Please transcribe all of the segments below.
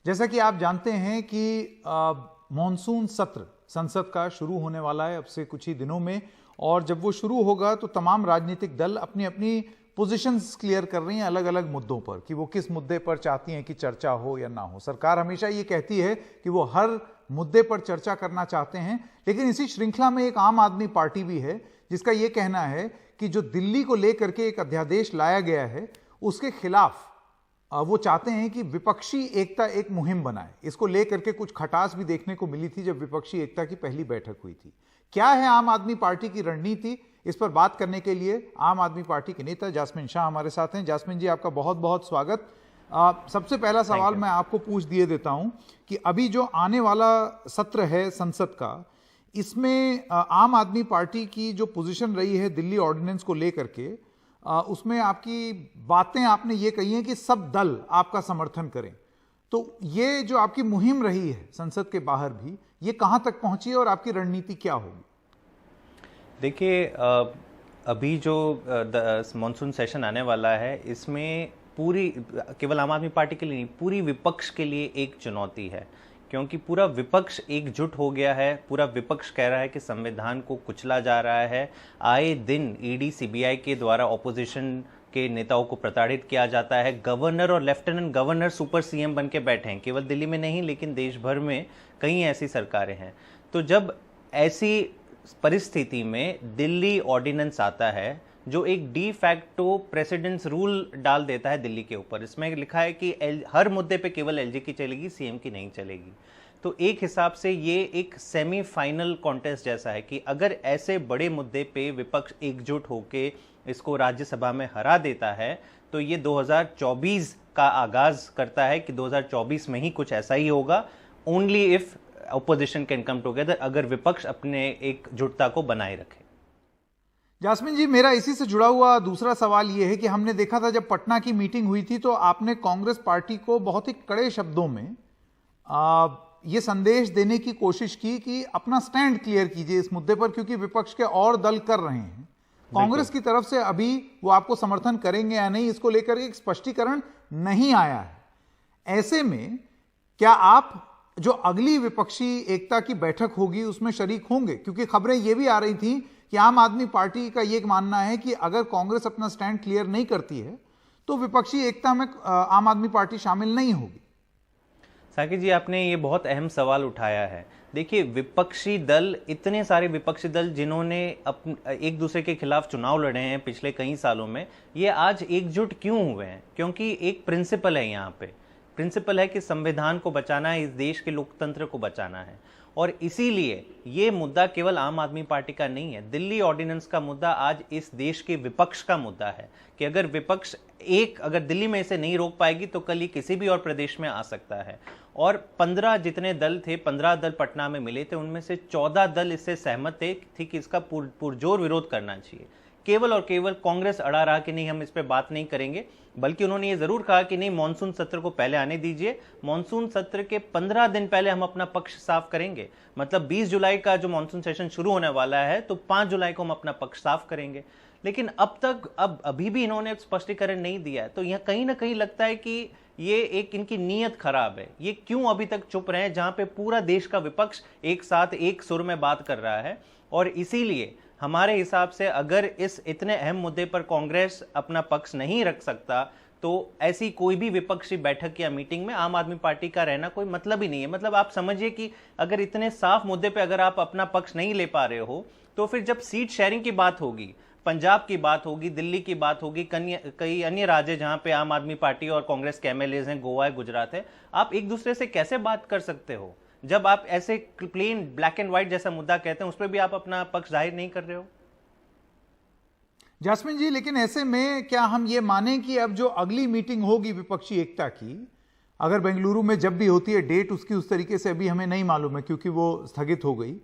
जैसा कि आप जानते हैं कि मॉनसून सत्र संसद का शुरू होने वाला है अब से कुछ ही दिनों में, और जब वो शुरू होगा तो तमाम राजनीतिक दल अपनी अपनी पोजीशंस क्लियर कर रही हैं अलग अलग मुद्दों पर कि वो किस मुद्दे पर चाहती हैं कि चर्चा हो या ना हो। सरकार हमेशा ये कहती है कि वो हर मुद्दे पर चर्चा करना चाहते हैं, लेकिन इसी श्रृंखला में एक आम आदमी पार्टी भी है जिसका ये कहना है कि जो दिल्ली को लेकर के एक अध्यादेश लाया गया है उसके खिलाफ वो चाहते हैं कि विपक्षी एकता एक मुहिम बनाए। इसको लेकर के कुछ खटास भी देखने को मिली थी जब विपक्षी एकता की पहली बैठक हुई थी। क्या है आम आदमी पार्टी की रणनीति, इस पर बात करने के लिए आम आदमी पार्टी के नेता जास्मिन शाह हमारे साथ हैं। जास्मिन जी, आपका बहुत बहुत स्वागत। सबसे पहला सवाल मैं आपको पूछ दिए देता हूं कि अभी जो आने वाला सत्र है संसद का, इसमें आम आदमी पार्टी की जो पोजीशन रही है दिल्ली ऑर्डिनेंस को लेकर के, उसमें आपकी बातें आपने ये कही हैं कि सब दल आपका समर्थन करें, तो ये जो आपकी मुहिम रही है संसद के बाहर भी, ये कहां तक पहुंची है और आपकी रणनीति क्या होगी? देखिए, अभी जो मॉनसून सेशन आने वाला है, इसमें पूरी केवल आम आदमी पार्टी के लिए नहीं, पूरी विपक्ष के लिए एक चुनौती है, क्योंकि पूरा विपक्ष एकजुट हो गया है। पूरा विपक्ष कह रहा है कि संविधान को कुचला जा रहा है। आए दिन ईडी सीबीआई के द्वारा ऑपोजिशन के नेताओं को प्रताड़ित किया जाता है। गवर्नर और लेफ्टिनेंट गवर्नर सुपर सीएम बन के बैठे हैं, केवल दिल्ली में नहीं लेकिन देश भर में कई ऐसी सरकारें हैं। तो जब ऐसी परिस्थिति में दिल्ली ऑर्डिनेंस आता है जो एक डी फैक्टो प्रेसिडेंस रूल डाल देता है दिल्ली के ऊपर, इसमें लिखा है कि हर मुद्दे पे केवल एलजी की चलेगी, सीएम की नहीं चलेगी। तो एक हिसाब से ये एक सेमीफाइनल कॉन्टेस्ट जैसा है कि अगर ऐसे बड़े मुद्दे पे विपक्ष एकजुट होके इसको राज्यसभा में हरा देता है तो ये 2024 का आगाज करता है कि 2024 में ही कुछ ऐसा ही होगा। Only if opposition can come together, अगर विपक्ष अपने एकजुटता को बनाए रखे। जास्मिन जी, मेरा इसी से जुड़ा हुआ दूसरा सवाल यह है कि हमने देखा था जब पटना की मीटिंग हुई थी तो आपने कांग्रेस पार्टी को बहुत ही कड़े शब्दों में यह संदेश देने की कोशिश की कि अपना स्टैंड क्लियर कीजिए इस मुद्दे पर, क्योंकि विपक्ष के और दल कर रहे हैं। कांग्रेस की तरफ से अभी वो आपको समर्थन करेंगे या नहीं, इसको लेकर एक स्पष्टीकरण नहीं आया है। ऐसे में क्या आप जो अगली विपक्षी एकता की बैठक होगी उसमें शरीक होंगे? क्योंकि खबरें यह भी आ रही थी कि आम आदमी पार्टी का यह मानना है कि अगर कांग्रेस अपना स्टैंड क्लियर नहीं करती है तो विपक्षी एकता में आम आदमी पार्टी शामिल नहीं होगी। साकिब जी, आपने ये बहुत अहम सवाल उठाया है। देखिए, विपक्षी दल, इतने सारे विपक्षी दल जिन्होंने एक दूसरे के खिलाफ चुनाव लड़े हैं पिछले कई सालों में, ये आज एकजुट क्यों हुए हैं? क्योंकि एक प्रिंसिपल है यहाँ पे। प्रिंसिपल है कि संविधान को बचाना है, इस देश के लोकतंत्र को बचाना है। और इसीलिए ये मुद्दा केवल आम आदमी पार्टी का नहीं है, दिल्ली ऑर्डिनेंस का मुद्दा आज इस देश के विपक्ष का मुद्दा है कि अगर विपक्ष अगर दिल्ली में इसे नहीं रोक पाएगी तो कल ये किसी भी और प्रदेश में आ सकता है। और 15 जितने दल थे, 15 दल पटना में मिले थे, उनमें से 14 दल इससे सहमत थे कि इसका पुरजोर विरोध करना चाहिए। केवल और केवल कांग्रेस अड़ा रहा कि नहीं, हम इस पे बात नहीं करेंगे, बल्कि उन्होंने ये जरूर कहा कि नहीं, मॉनसून सत्र को पहले आने दीजिए, मॉनसून सत्र के 15 दिन पहले हम अपना पक्ष साफ करेंगे। मतलब 20 जुलाई का जो मॉनसून सेशन शुरू होने वाला है तो 5 जुलाई को हम अपना पक्ष साफ करेंगे। लेकिन अभी भी इन्होंने स्पष्टीकरण नहीं दिया है। तो यह कहीं ना कहीं लगता है कि ये एक इनकी नीयत खराब है। ये क्यों अभी तक चुप रहे हैं जहां पे पूरा देश का विपक्ष एक साथ एक सुर में बात कर रहा है? और इसीलिए हमारे हिसाब से अगर इस इतने अहम मुद्दे पर कांग्रेस अपना पक्ष नहीं रख सकता तो ऐसी कोई भी विपक्षी बैठक या मीटिंग में आम आदमी पार्टी का रहना कोई मतलब ही नहीं है। मतलब आप समझिए कि अगर इतने साफ मुद्दे पे अगर आप अपना पक्ष नहीं ले पा रहे हो तो फिर जब सीट शेयरिंग की बात होगी, पंजाब की बात होगी, दिल्ली की बात होगी, कई अन्य राज्य जहां पे आम आदमी पार्टी और कांग्रेस के एमएलएज हैं, गोवा है, गुजरात है, आप एक दूसरे से कैसे बात कर सकते हो जब आप ऐसे प्लेन ब्लैक एंड व्हाइट जैसा मुद्दा कहते हैं उस पर भी आप अपना पक्ष जाहिर नहीं कर रहे हो? जास्मिन जी, लेकिन ऐसे में क्या हम ये मानें कि अब जो अगली मीटिंग होगी विपक्षी एकता की, अगर बेंगलुरु में जब भी होती है, डेट उसकी उस तरीके से अभी हमें नहीं मालूम है क्योंकि वो स्थगित हो गई,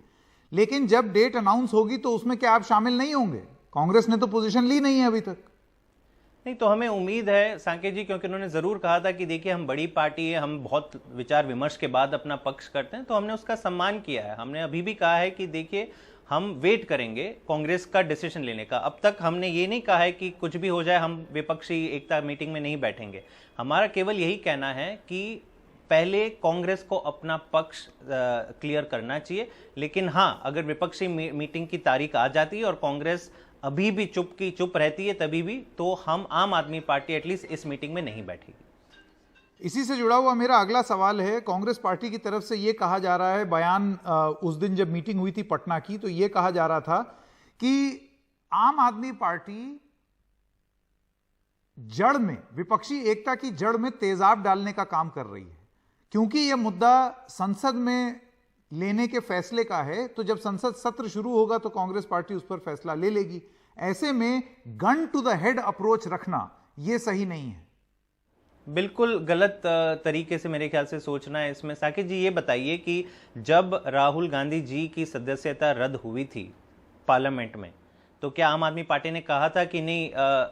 लेकिन जब डेट अनाउंस होगी तो उसमें क्या आप शामिल नहीं होंगे? कांग्रेस ने तो पोजीशन ली नहीं है अभी तक। नहीं, तो हमें उम्मीद है सांकेत जी, क्योंकि उन्होंने जरूर कहा था कि देखिए हम बड़ी पार्टी है, हम बहुत विचार विमर्श के बाद अपना पक्ष करते हैं, तो हमने उसका सम्मान किया है। हमने अभी भी कहा है कि देखिए हम वेट करेंगे कांग्रेस का डिसीजन लेने का। अब तक हमने ये नहीं कहा है कि कुछ भी हो जाए हम विपक्षी एकता मीटिंग में नहीं बैठेंगे। हमारा केवल यही कहना है कि पहले कांग्रेस को अपना पक्ष क्लियर करना चाहिए। लेकिन हां, अगर विपक्षी मीटिंग की तारीख आ जाती है और कांग्रेस अभी भी चुप रहती है तभी भी, तो हम आम आदमी पार्टी एटलीस्ट इस मीटिंग में नहीं बैठेगी। इसी से जुड़ा हुआ मेरा अगला सवाल है, कांग्रेस पार्टी की तरफ से यह कहा जा रहा है, बयान उस दिन जब मीटिंग हुई थी पटना की, तो यह कहा जा रहा था कि आम आदमी पार्टी जड़ में, विपक्षी एकता की जड़ में तेजाब डालने का काम कर रही है, क्योंकि यह मुद्दा संसद में लेने के फैसले का है। तो जब संसद सत्र शुरू होगा तो कांग्रेस पार्टी उस पर फैसला ले लेगी। ऐसे में gun to the head approach रखना यह सही नहीं है। बिल्कुल गलत तरीके से मेरे ख्याल से सोचना है इसमें। साकिब जी, ये बताइए कि जब राहुल गांधी जी की सदस्यता रद्द हुई थी पार्लियामेंट में, तो क्या आम आदमी पार्टी ने कहा था कि नहीं,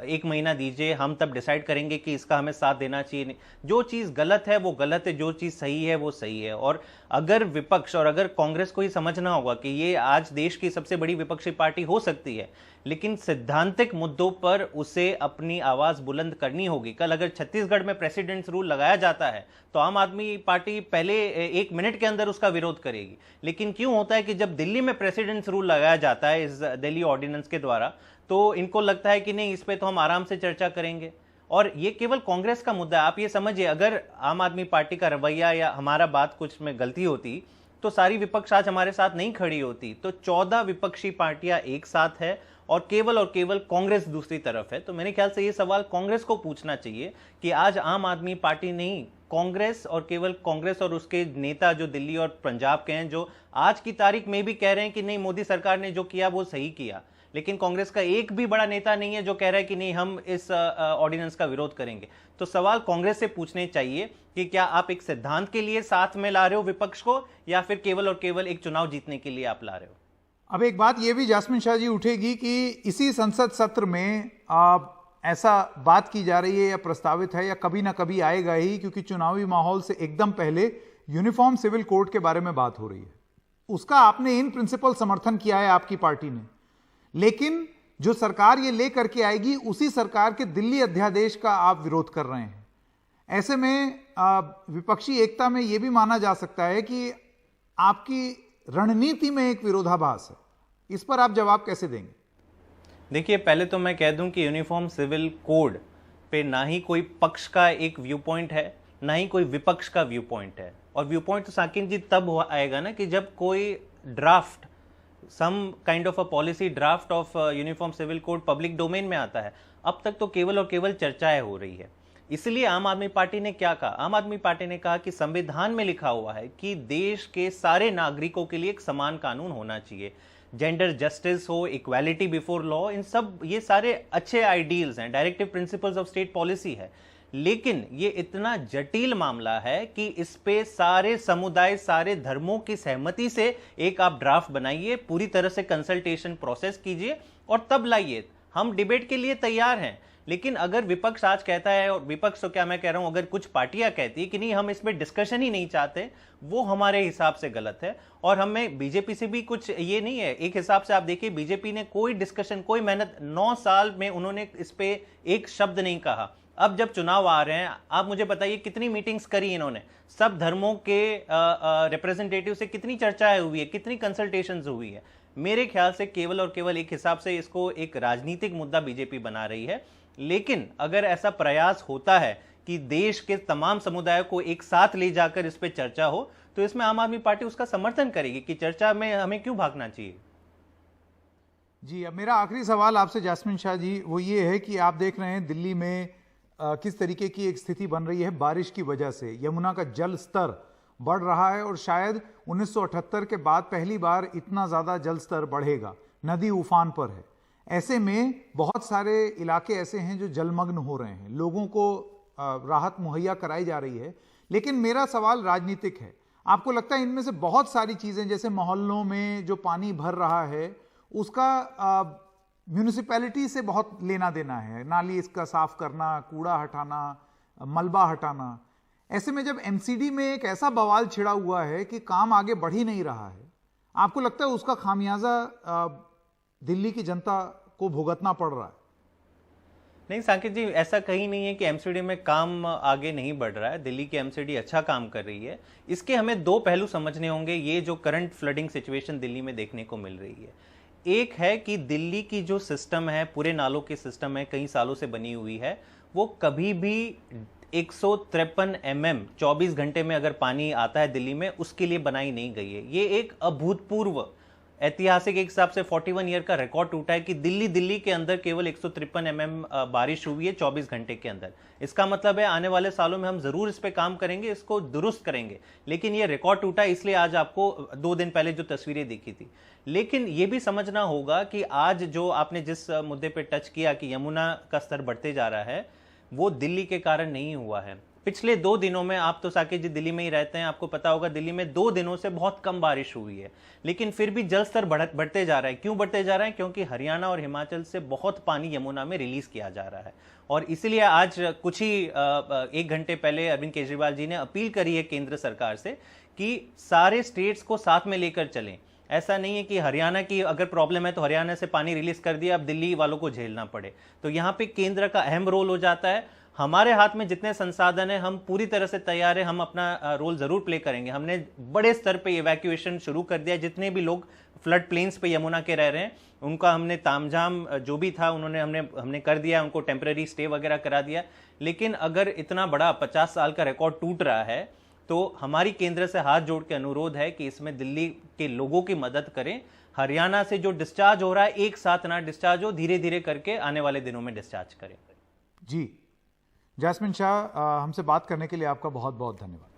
1 महीना दीजिए, हम तब डिसाइड करेंगे कि इसका हमें साथ देना चाहिए? नहीं, जो चीज़ गलत है वो गलत है, जो चीज़ सही है वो सही है। और अगर विपक्ष और अगर कांग्रेस को ही समझना होगा कि ये आज देश की सबसे बड़ी विपक्षी पार्टी हो सकती है, लेकिन सिद्धांतिक मुद्दों पर उसे अपनी आवाज बुलंद करनी होगी। कल अगर छत्तीसगढ़ में प्रेसिडेंट्स रूल लगाया जाता है तो आम आदमी पार्टी पहले 1 मिनट के अंदर उसका विरोध करेगी। लेकिन क्यों होता है कि जब दिल्ली में प्रेसिडेंट्स रूल लगाया जाता है इस दिल्ली ऑर्डिनेंस के द्वारा, तो इनको लगता है कि नहीं, इस पे तो हम आराम से चर्चा करेंगे। और ये केवल कांग्रेस का मुद्दा है। आप ये समझिए, अगर आम आदमी पार्टी का रवैया या हमारा बात कुछ में गलती होती तो सारी विपक्ष आज हमारे साथ नहीं खड़ी होती। तो 14 विपक्षी पार्टियां एक साथ है और केवल कांग्रेस दूसरी तरफ है। तो मेरे ख्याल से ये सवाल कांग्रेस को पूछना चाहिए कि आज आम आदमी पार्टी नहीं, कांग्रेस और केवल कांग्रेस और उसके नेता जो दिल्ली और पंजाब के हैं, जो आज की तारीख में भी कह रहे हैं कि नहीं, मोदी सरकार ने जो किया वो सही किया। लेकिन कांग्रेस का एक भी बड़ा नेता नहीं है जो कह रहा है कि नहीं, हम इस ऑर्डिनेंस का विरोध करेंगे। तो सवाल कांग्रेस से पूछने चाहिए कि क्या आप एक सिद्धांत के लिए साथ में ला रहे हो विपक्ष को, या फिर केवल और केवल एक चुनाव जीतने के लिए आप ला रहे हो? अब एक बात यह भी जास्मिन शाह जी उठेगी कि इसी संसद सत्र में ऐसा बात की जा रही है या प्रस्तावित है या कभी ना कभी आएगा ही, क्योंकि चुनावी माहौल से एकदम पहले यूनिफॉर्म सिविल कोड के बारे में बात हो रही है। उसका आपने इन प्रिंसिपल समर्थन किया है आपकी पार्टी ने, लेकिन जो सरकार ये ले करके आएगी उसी सरकार के दिल्ली अध्यादेश का आप विरोध कर रहे हैं। ऐसे में विपक्षी एकता में यह भी माना जा सकता है कि आपकी रणनीति में एक विरोधाभास है। इस पर आप जवाब कैसे देंगे? देखिए, पहले तो मैं कह दूं कि यूनिफॉर्म सिविल कोड पे ना ही कोई पक्ष का एक व्यू पॉइंट है, ना ही कोई विपक्ष का व्यू पॉइंट है। और व्यू पॉइंट तो साकिब जी तब आएगा ना कि जब कोई draft, some kind of a policy draft of uniform civil code public domain में आता है। अब तक तो केवल और केवल चर्चाएं हो रही है। इसलिए आम आदमी पार्टी ने क्या कहा? आम आदमी पार्टी ने कहा कि संविधान में लिखा हुआ है कि देश के सारे नागरिकों के लिए एक समान कानून होना चाहिए, जेंडर जस्टिस हो, इक्वालिटी बिफोर लॉ, इन सब ये सारे अच्छे आइडियल्स हैं, directive principles of state policy है। लेकिन ये इतना जटिल मामला है कि इस पे सारे समुदाय, सारे धर्मों की सहमति से एक आप ड्राफ्ट बनाइए, पूरी तरह से कंसल्टेशन प्रोसेस कीजिए और तब लाइए। हम डिबेट के लिए तैयार हैं। लेकिन अगर विपक्ष आज कहता है, और विपक्ष तो क्या मैं कह रहा हूं, अगर कुछ पार्टियां कहती है कि नहीं, हम इसमें डिस्कशन ही नहीं चाहते, वो हमारे हिसाब से गलत है। और हमें बीजेपी से भी कुछ ये नहीं है। एक हिसाब से आप देखिए, बीजेपी ने कोई डिस्कशन, कोई मेहनत, 9 साल में उन्होंने इस पे एक शब्द नहीं कहा। अब जब चुनाव आ रहे हैं, आप मुझे बताइए कितनी मीटिंग्स करी इन्होंने, सब धर्मों के रिप्रेजेंटेटिव से कितनी चर्चाएं हुई है, कितनी कंसल्टेशंस हुई है। मेरे ख्याल से केवल और केवल एक हिसाब से इसको एक राजनीतिक मुद्दा बीजेपी बना रही है। लेकिन अगर ऐसा प्रयास होता है कि देश के तमाम समुदायों को एक साथ ले जाकर इस पे चर्चा हो, तो इसमें आम आदमी पार्टी उसका समर्थन करेगी कि चर्चा में हमें क्यों भागना चाहिए। जी, अब मेरा आखिरी सवाल आपसे जास्मिन शाह जी वो ये है कि आप देख रहे हैं दिल्ली में किस तरीके की एक स्थिति बन रही है। बारिश की वजह से यमुना का जल स्तर बढ़ रहा है और शायद 1978 के बाद पहली बार इतना ज़्यादा जल स्तर बढ़ेगा। नदी उफान पर है। ऐसे में बहुत सारे इलाके ऐसे हैं जो जलमग्न हो रहे हैं, लोगों को राहत मुहैया कराई जा रही है। लेकिन मेरा सवाल राजनीतिक है। आपको लगता है इनमें से बहुत सारी चीज़ें, जैसे मोहल्लों में जो पानी भर रहा है उसका म्यूनिसिपैलिटी से बहुत लेना देना है, नाली इसका साफ करना, कूड़ा हटाना, मलबा हटाना। ऐसे में जब एमसीडी में एक ऐसा बवाल छिड़ा हुआ है कि काम आगे बढ़ ही नहीं रहा है, आपको लगता है उसका खामियाजा दिल्ली की जनता को भुगतना पड़ रहा है? नहीं साकिब जी, ऐसा कहीं नहीं है कि एमसीडी में काम आगे नहीं बढ़ रहा है। दिल्ली की एमसीडी अच्छा काम कर रही है। इसके हमें दो पहलू समझने होंगे, ये जो करंट फ्लडिंग सिचुएशन दिल्ली में देखने को मिल रही है। एक है कि दिल्ली की जो सिस्टम है, पूरे नालों की सिस्टम है, कई सालों से बनी हुई है, वो कभी भी 153 mm 24 घंटे में अगर पानी आता है दिल्ली में, उसके लिए बनाई नहीं गई है। ये एक अभूतपूर्व ऐतिहासिक एक हिसाब से 41 ईयर का रिकॉर्ड टूटा है कि दिल्ली के अंदर केवल 153 mm बारिश हुई है 24 घंटे के अंदर। इसका मतलब है आने वाले सालों में हम जरूर इस पे काम करेंगे, इसको दुरुस्त करेंगे, लेकिन ये रिकॉर्ड टूटा, इसलिए आज आपको 2 दिन पहले जो तस्वीरें दिखी थी। लेकिन ये भी समझना होगा कि आज जो आपने जिस मुद्दे पे टच किया कि यमुना का स्तर बढ़ते जा रहा है, वो दिल्ली के कारण नहीं हुआ है। पिछले 2 दिनों में, आप तो साकिब जी दिल्ली में ही रहते हैं, आपको पता होगा दिल्ली में 2 दिनों से बहुत कम बारिश हुई है, लेकिन फिर भी जल स्तर बढ़ते जा रहा है। क्यों बढ़ते जा रहा है? क्योंकि हरियाणा और हिमाचल से बहुत पानी यमुना में रिलीज किया जा रहा है। और इसीलिए आज कुछ ही 1 घंटे पहले अरविंद केजरीवाल जी ने अपील करी है केंद्र सरकार से कि सारे स्टेट्स को साथ में लेकर चलें। ऐसा नहीं है कि हरियाणा की अगर प्रॉब्लम है तो हरियाणा से पानी रिलीज कर दिया, अब दिल्ली वालों को झेलना पड़े। तो यहाँ पे केंद्र का अहम रोल हो जाता है। हमारे हाथ में जितने संसाधन है, हम पूरी तरह से तैयार है, हम अपना रोल जरूर प्ले करेंगे। हमने बड़े स्तर पे इवैक्यूएशन शुरू कर दिया। जितने भी लोग फ्लड प्लेन्स पे यमुना के रह रहे हैं, उनका हमने तामझाम जो भी था उन्होंने हमने कर दिया, उनको टेम्पररी स्टे वगैरह करा दिया। लेकिन अगर इतना बड़ा 50 साल का रिकॉर्ड टूट रहा है, तो हमारी केंद्र से हाथ जोड़ के अनुरोध है कि इसमें दिल्ली के लोगों की मदद करें। हरियाणा से जो डिस्चार्ज हो रहा है, एक साथ ना डिस्चार्ज हो, धीरे धीरे करके आने वाले दिनों में डिस्चार्ज करें। जी, जैस्मिन शाह, हमसे बात करने के लिए आपका बहुत बहुत धन्यवाद।